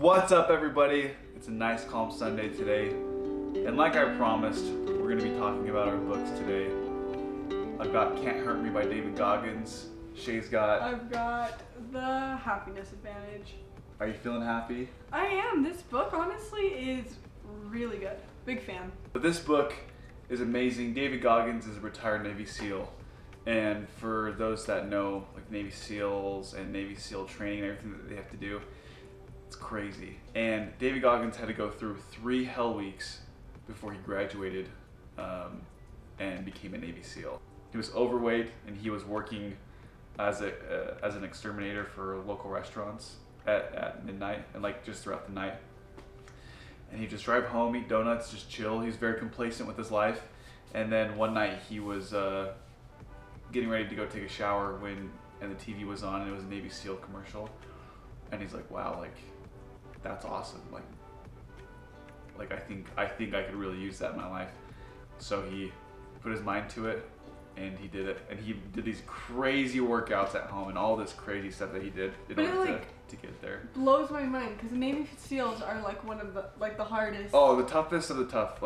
What's up, everybody? It's a nice calm Sunday today, and like I promised, we're going to be talking about our books today. I've got Can't Hurt Me by David Goggins. Shay's got... I've got The Happiness Advantage. Are you feeling happy? I am. This book honestly is really good. Big fan. But this book is amazing. David Goggins is a retired Navy SEAL, and for those that know, like Navy SEALs and Navy SEAL training and everything that they have to do, it's crazy. And David Goggins had to go through 3 hell weeks before he graduated and became a Navy SEAL. He was overweight, and he was working as an exterminator for local restaurants at midnight and like just throughout the night. And he'd just drive home, eat donuts, just chill. He was very complacent with his life. And then one night he was getting ready to go take a shower and the TV was on, and it was a Navy SEAL commercial. And he's like, wow, like, that's awesome. Like I think I could really use that in my life. So he put his mind to it, and he did it. And he did these crazy workouts at home and all this crazy stuff that he did in order to get there. Blows my mind because Navy SEALs are like one of the hardest. Oh, the toughest of the tough.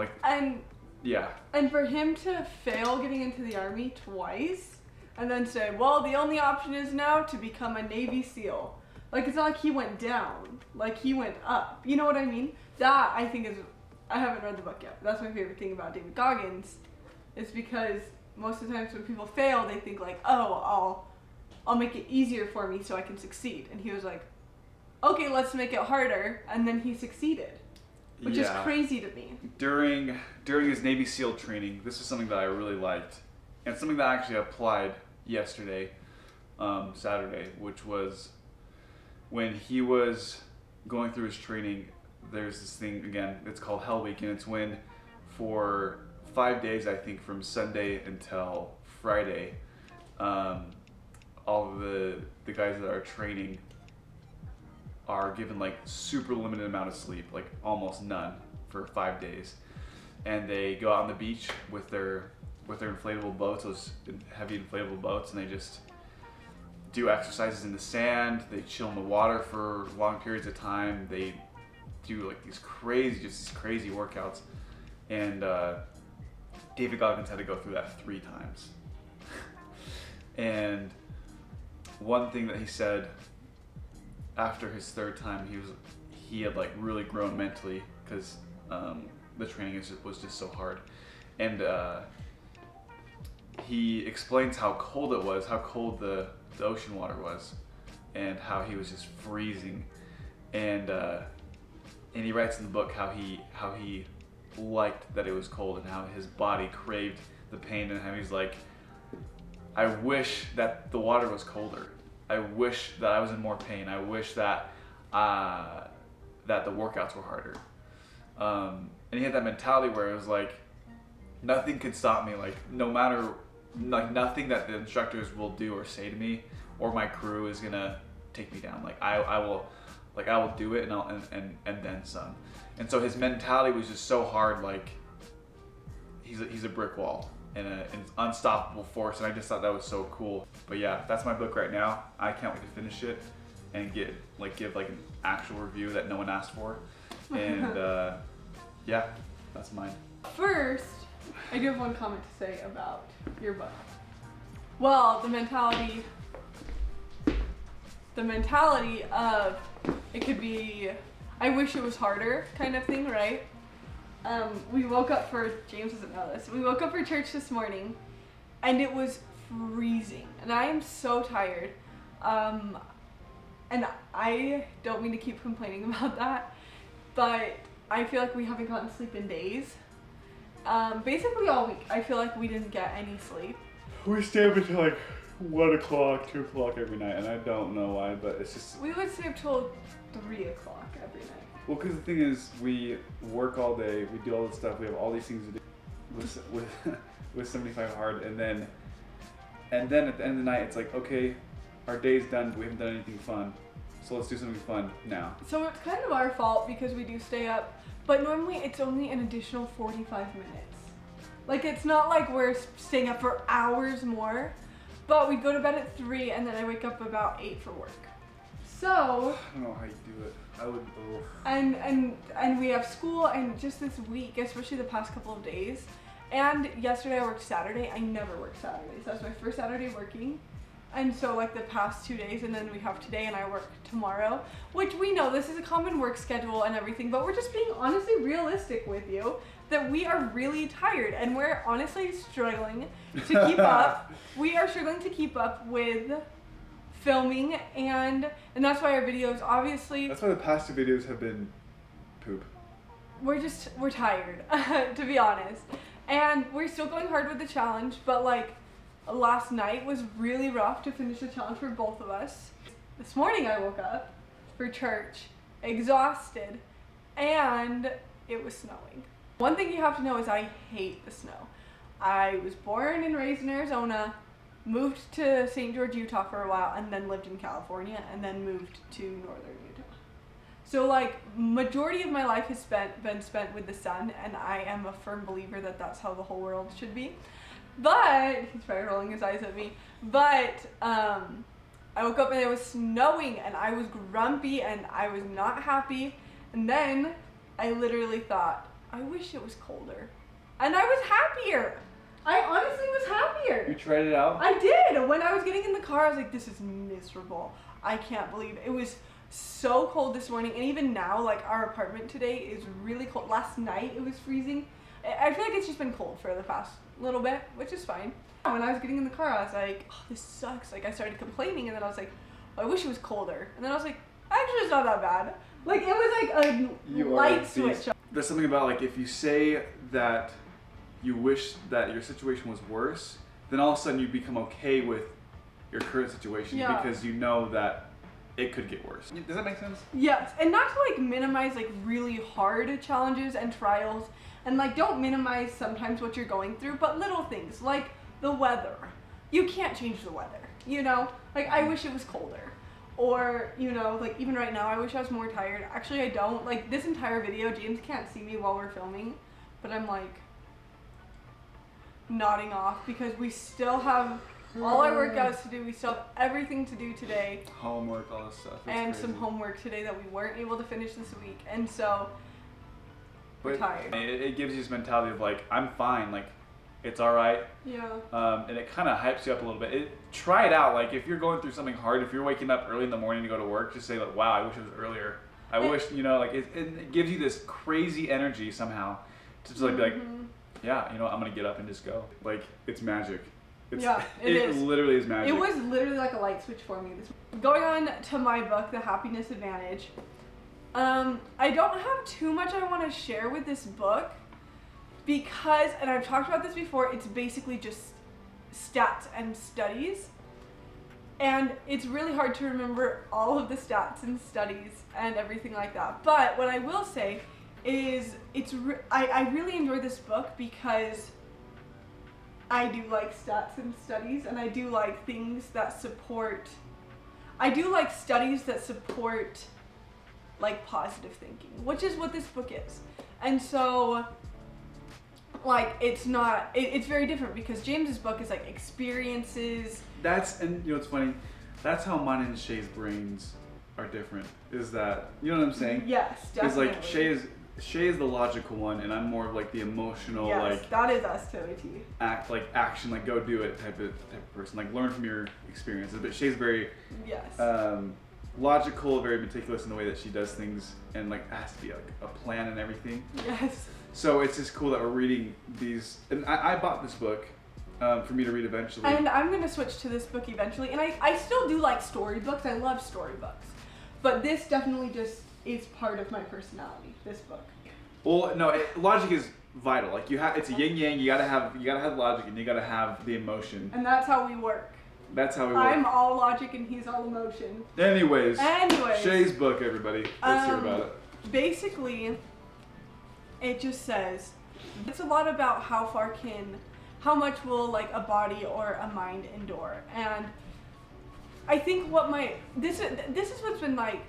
Yeah. And for him to fail getting into the Army twice, and then say, well, the only option is now to become a Navy SEAL. Like, it's not like he went down. Like, he went up. You know what I mean? That, I think, is... I haven't read the book yet. That's my favorite thing about David Goggins. Is because most of the times when people fail, they think, like, oh, I'll make it easier for me so I can succeed. And he was like, okay, let's make it harder. And then he succeeded. Which is crazy to me. During his Navy SEAL training, this is something that I really liked. And something that I actually applied yesterday, Saturday, which was... when he was going through his training, there's this thing, again, it's called Hell Week, and it's when for 5 days, I think, from Sunday until Friday, all of the guys that are training are given like super limited amount of sleep, like almost none for 5 days. And they go out on the beach with their inflatable boats, those heavy inflatable boats, and they just do exercises in the sand. They chill in the water for long periods of time. They do like these crazy workouts. And David Goggins had to go through that 3 times. And one thing that he said after his 3rd time, he had like really grown mentally because the training was just so hard. And he explains how cold it was, how cold the ocean water was, and how he was just freezing, and he writes in the book how he liked that it was cold and how his body craved the pain, and how he's like, I wish that the water was colder. I wish that I was in more pain. I wish that that the workouts were harder. And he had that mentality where it was like, nothing could stop me. Like, no matter, like, nothing that the instructors will do or say to me or my crew is gonna take me down. Like, I will do it, and then some. And so his mentality was just so hard. Like, he's a brick wall and an unstoppable force. And I just thought that was so cool. But yeah, that's my book right now. I can't wait to finish it and give an actual review that no one asked for. And yeah, that's mine. First, I do have one comment to say about your book. Well, the mentality of it could be, I wish it was harder kind of thing, right? We woke up for, James doesn't know this, we woke up for church this morning and it was freezing and I am so tired. And I don't mean to keep complaining about that, but I feel like we haven't gotten sleep in days. Basically all week, I feel like we didn't get any sleep. We stay up until like 1 o'clock, 2 o'clock every night, and I don't know why, but it's just... We would stay up till 3 o'clock every night. Well, because the thing is, we work all day, we do all this stuff, we have all these things to do with 75 Hard, and then at the end of the night, it's like, okay, our day's done, but we haven't done anything fun, so let's do something fun now. So it's kind of our fault because we do stay up, but normally it's only an additional 45 minutes. Like, it's not like we're staying up for hours more, but we go to bed at 3 and then I wake up about 8 for work. So I don't know how you do it. I would. Oh. and we have school, and just this week, especially the past couple of days, and yesterday I worked Saturday. I never work Saturdays. That's my first Saturday working. And so like the past 2 days, and then we have today, and I work tomorrow, which we know this is a common work schedule and everything, but we're just being honestly realistic with you that we are really tired, and we're honestly struggling to keep up. We are struggling to keep up with filming, and that's why our videos, obviously, That's why the past 2 videos have been poop. we're tired, to be honest. And we're still going hard with the challenge, but like last night was really rough to finish the challenge for both of us. This morning I woke up for church exhausted, and it was snowing. One thing you have to know is I hate the snow. I was born and raised in Arizona, moved to St. George, Utah for a while, and then lived in California, and then moved to northern Utah. So like majority of my life has been spent with the sun, and I am a firm believer that that's how the whole world should be. But he's probably rolling his eyes at me. But I woke up and it was snowing, and I was grumpy and I was not happy. And then I literally thought, I wish it was colder. And I was happier. I honestly was happier. You tried it out? I did. When I was getting in the car, I was like, this is miserable. I can't believe it. It was so cold this morning. And even now, like our apartment today is really cold. Last night it was freezing. I feel like it's just been cold for the past little bit, which is fine. When I was getting in the car, I was like, oh, this sucks. Like I started complaining, and then I was like, oh, I wish it was colder. And then I was like, actually it's not that bad. Like it was like a light switch. There's something about like if you say that you wish that your situation was worse, then all of a sudden you become okay with your current situation because you know that it could get worse. Does that make sense? Yes, and not to like minimize like really hard challenges and trials, and like don't minimize sometimes what you're going through, but little things like the weather. You can't change the weather, you know? Like I wish it was colder. Or, you know, like even right now I wish I was more tired. Actually I don't. Like this entire video, James can't see me while we're filming, but I'm like nodding off because we still have all our workouts to do. We still have everything to do today. Homework, all this stuff. And crazy. some homework today that we weren't able to finish this week. And so we're tired. It gives you this mentality of like, I'm fine, like it's all right. Yeah. And it kind of hypes you up a little bit. Try it out. Like if you're going through something hard, if you're waking up early in the morning to go to work, just say like, wow, I wish it was earlier. I wish, you know, like it gives you this crazy energy somehow to just like be like, yeah, you know, I'm gonna get up and just go. Like it's magic. It literally is magic. It was literally like a light switch for me. Going on to my book, The Happiness Advantage. I don't have too much I want to share with this book because, and I've talked about this before, it's basically just stats and studies. And it's really hard to remember all of the stats and studies and everything like that. But what I will say is I really enjoy this book because I do like stats and studies, and I do like things that support, I do like studies that support like positive thinking, which is what this book is. And so like it's not, it's very different because James's book is like experiences. And you know, it's funny, that's how mine and Shay's brains are different, is that, you know what I'm saying? Yes, definitely. Because like Shay is the logical one, and I'm more of like the emotional, yes, that is us to a T. Action, like go do it type of person. Like learn from your experiences. But Shay's very logical, very meticulous in the way that she does things, and like it has to be like a plan and everything. Yes. So it's just cool that we're reading these, and I bought this book for me to read eventually. And I'm gonna switch to this book eventually, and I still do like storybooks. I love storybooks, but this definitely just is part of my personality, this book. Well, no, logic is vital. Like it's a yin yang. You gotta have logic, and you gotta have the emotion. And that's how we work. That's how we work. I'm all logic and he's all emotion. Anyways. Shay's book, everybody. Let's hear about it. Basically, it just says it's a lot about how much will like a body or a mind endure. And I think this is what's been like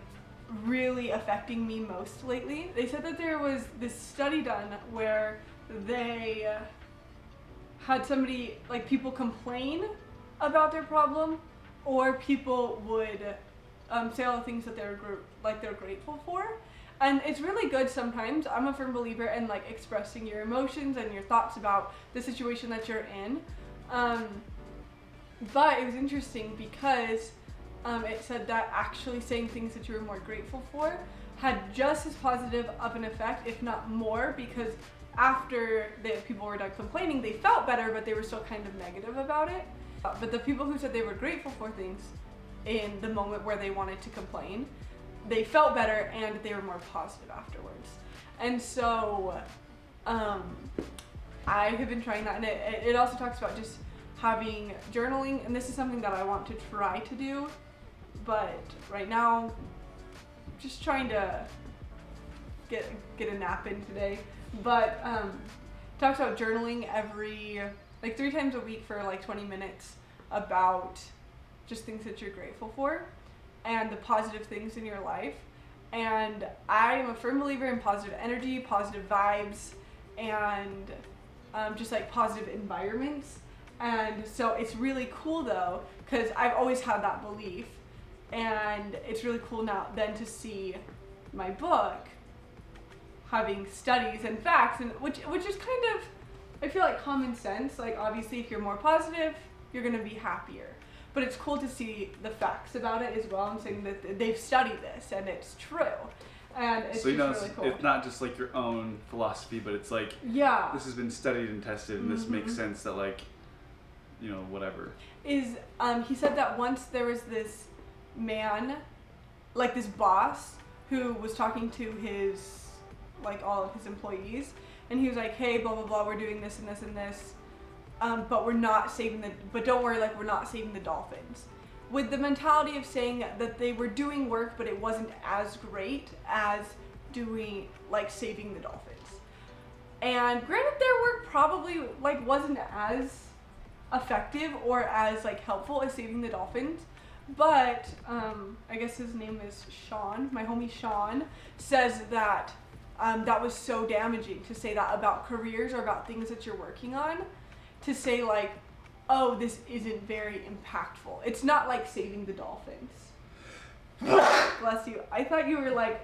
really affecting me most lately. They said that there was this study done where they had somebody, like people complain about their problem, or people would say all the things that they're grateful for. And it's really good sometimes. I'm a firm believer in like expressing your emotions and your thoughts about the situation that you're in. But it was interesting because it said that actually saying things that you were more grateful for had just as positive of an effect, if not more, because after the people were done complaining, they felt better, but they were still kind of negative about it. But the people who said they were grateful for things in the moment where they wanted to complain, they felt better and they were more positive afterwards. And so I have been trying that, and it also talks about just having journaling, and this is something that I want to try to do, but right now just trying to get a nap in today. But talks about journaling every like 3 times a week for like 20 minutes about just things that you're grateful for and the positive things in your life. And I am a firm believer in positive energy, positive vibes, and just like positive environments. And so it's really cool though, because I've always had that belief, and it's really cool now then to see my book having studies and facts, and which is kind of, I feel like, common sense. Like obviously if you're more positive, you're gonna be happier. But it's cool to see the facts about it as well. I'm saying that they've studied this and it's true. And it's so, you know, really cool. It's not just like your own philosophy, but it's like, yeah, this has been studied and tested, and this makes sense that, like, you know, whatever. He said that once there was this man, like this boss, who was talking to his, like all of his employees, and he was like, hey, blah, blah, blah, we're doing this and this and this. But we're not saving but don't worry, like we're not saving the dolphins. With the mentality of saying that they were doing work, but it wasn't as great as doing, like saving the dolphins. And granted, their work probably like wasn't as effective or as like helpful as saving the dolphins. But I guess his name is Sean, my homie Sean, says that that was so damaging to say that about careers or about things that you're working on. To say like, oh, this isn't very impactful. It's not like saving the dolphins. Bless you. I thought you were like,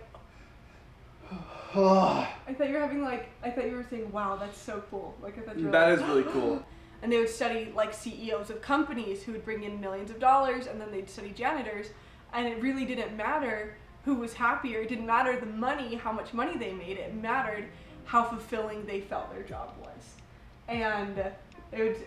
I thought you were saying, wow, that's so cool. Like I thought you were that like, is really cool. And they would study like CEOs of companies who would bring in millions of dollars, and then they'd study janitors, and it really didn't matter who was happier. It didn't matter the money, how much money they made. It mattered how fulfilling they felt their job was. And they would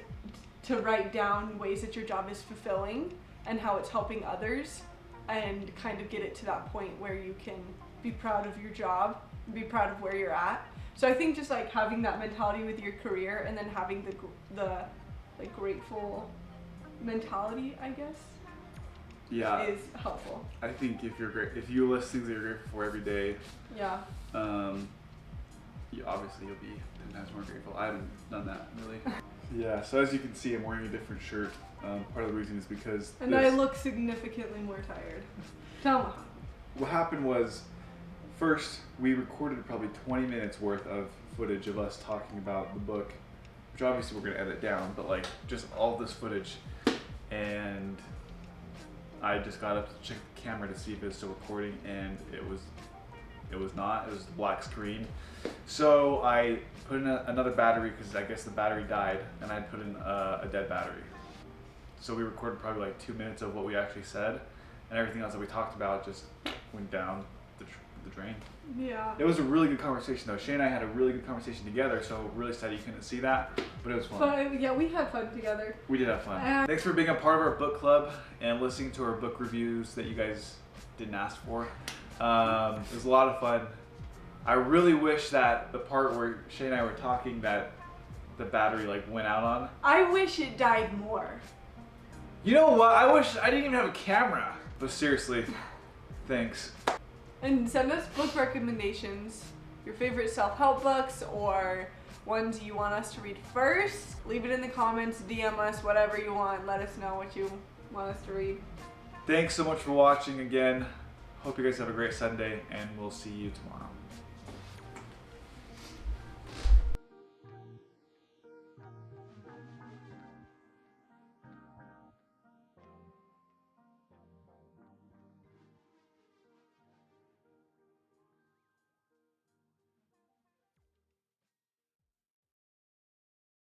to write down ways that your job is fulfilling and how it's helping others, and kind of get it to that point where you can be proud of your job, be proud of where you're at. So I think just like having that mentality with your career, and then having the like grateful mentality, I guess, is helpful. I think if you list things that you're grateful for every day, obviously you'll be 10 times more grateful. I haven't done that really. Yeah, so as you can see, I'm wearing a different shirt. Part of the reason is because I look significantly more tired. Tell me. What happened was, first we recorded probably 20 minutes worth of footage of us talking about the book, which obviously we're going to edit down, but like just all this footage, and I just got up to check the camera to see if it was still recording, and it was not. It was the black screen. So I put in another battery, because I guess the battery died, and I put in a dead battery. So we recorded probably like 2 minutes of what we actually said, and everything else that we talked about just went down the drain. Yeah. It was a really good conversation though. Shane and I had a really good conversation together, so really sad you couldn't see that, but it was fun. Yeah, we had fun together. We did have fun. Thanks for being a part of our book club and listening to our book reviews that you guys didn't ask for. It was a lot of fun. I really wish that the part where Shane and I were talking that the battery like went out on. I wish it died more. You know what? I wish I didn't even have a camera. But seriously, thanks. And send us book recommendations, your favorite self-help books, or ones you want us to read first. Leave it in the comments, DM us, whatever you want. Let us know what you want us to read. Thanks so much for watching again. Hope you guys have a great Sunday, and we'll see you tomorrow.